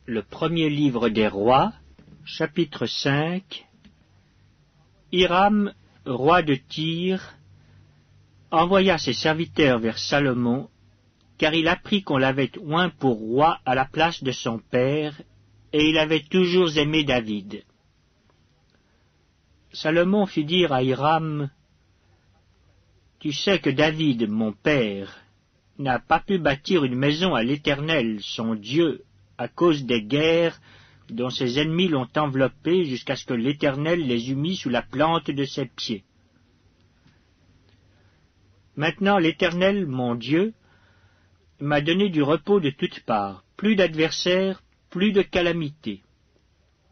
Le premier livre des rois, chapitre 5. Hiram, roi de Tyr, envoya ses serviteurs vers Salomon, car il apprit qu'on l'avait oint pour roi à la place de son père, et il avait toujours aimé David. Salomon fit dire à Hiram, « Tu sais que David, mon père, n'a pas pu bâtir une maison à l'Éternel, son Dieu, à cause des guerres dont ses ennemis l'ont enveloppé jusqu'à ce que l'Éternel les eût mis sous la plante de ses pieds. Maintenant l'Éternel, mon Dieu, m'a donné du repos de toutes parts, plus d'adversaires, plus de calamités.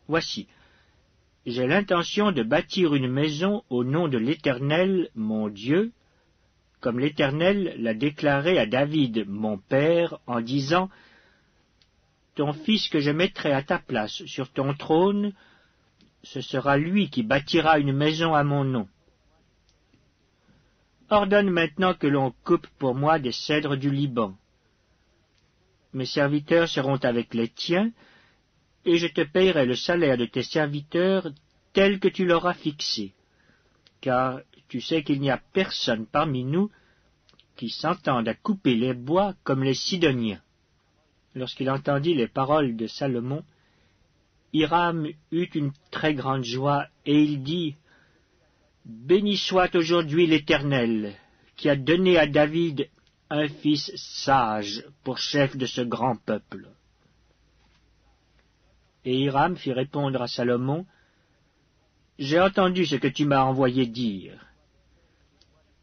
Voici, j'ai l'intention de bâtir une maison au nom de l'Éternel, mon Dieu, comme l'Éternel l'a déclaré à David, mon père, en disant, « Ton fils que je mettrai à ta place sur ton trône, ce sera lui qui bâtira une maison à mon nom. Ordonne maintenant que l'on coupe pour moi des cèdres du Liban. Mes serviteurs seront avec les tiens, et je te payerai le salaire de tes serviteurs tel que tu l'auras fixé, car tu sais qu'il n'y a personne parmi nous qui s'entende à couper les bois comme les Sidoniens. » Lorsqu'il entendit les paroles de Salomon, Hiram eut une très grande joie, et il dit, « Béni soit aujourd'hui l'Éternel, qui a donné à David un fils sage pour chef de ce grand peuple. » Et Hiram fit répondre à Salomon, « J'ai entendu ce que tu m'as envoyé dire.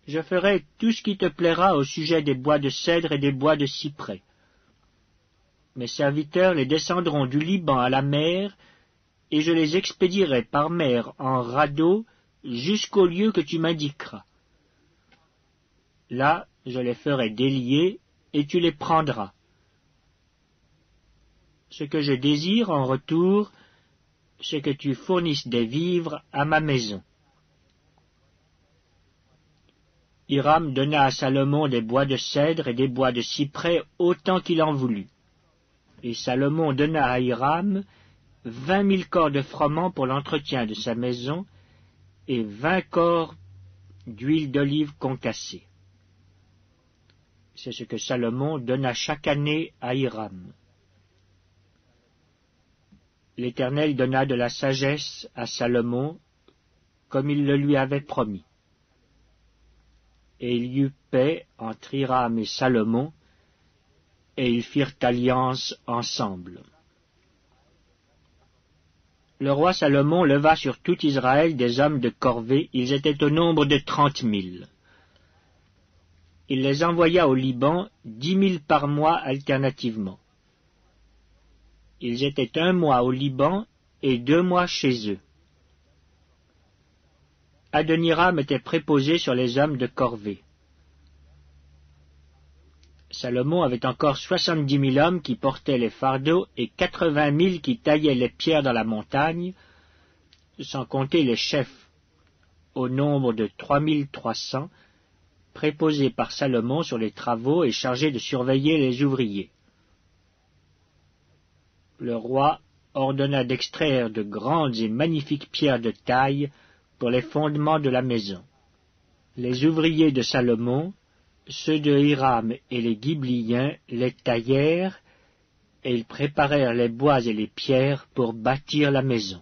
Je ferai tout ce qui te plaira au sujet des bois de cèdre et des bois de cyprès. Mes serviteurs les descendront du Liban à la mer, et je les expédierai par mer en radeau jusqu'au lieu que tu m'indiqueras. Là, je les ferai délier, et tu les prendras. Ce que je désire en retour, c'est que tu fournisses des vivres à ma maison. » Hiram donna à Salomon des bois de cèdre et des bois de cyprès autant qu'il en voulut. Et Salomon donna à Hiram 20 000 corps de froment pour l'entretien de sa maison et 20 corps d'huile d'olive concassée. C'est ce que Salomon donna chaque année à Hiram. L'Éternel donna de la sagesse à Salomon, comme il le lui avait promis. Et il y eut paix entre Hiram et Salomon, et ils firent alliance ensemble. Le roi Salomon leva sur tout Israël des hommes de corvée, ils étaient au nombre de 30 000. Il les envoya au Liban, 10 000 par mois alternativement. Ils étaient 1 mois au Liban et 2 mois chez eux. Adoniram était préposé sur les hommes de corvée. Salomon avait encore 70 000 hommes qui portaient les fardeaux et 80 000 qui taillaient les pierres dans la montagne, sans compter les chefs, au nombre de 3 300, préposés par Salomon sur les travaux et chargés de surveiller les ouvriers. Le roi ordonna d'extraire de grandes et magnifiques pierres de taille pour les fondements de la maison. Les ouvriers de Salomon, ceux de Hiram et les Ghibliens les taillèrent, et ils préparèrent les bois et les pierres pour bâtir la maison.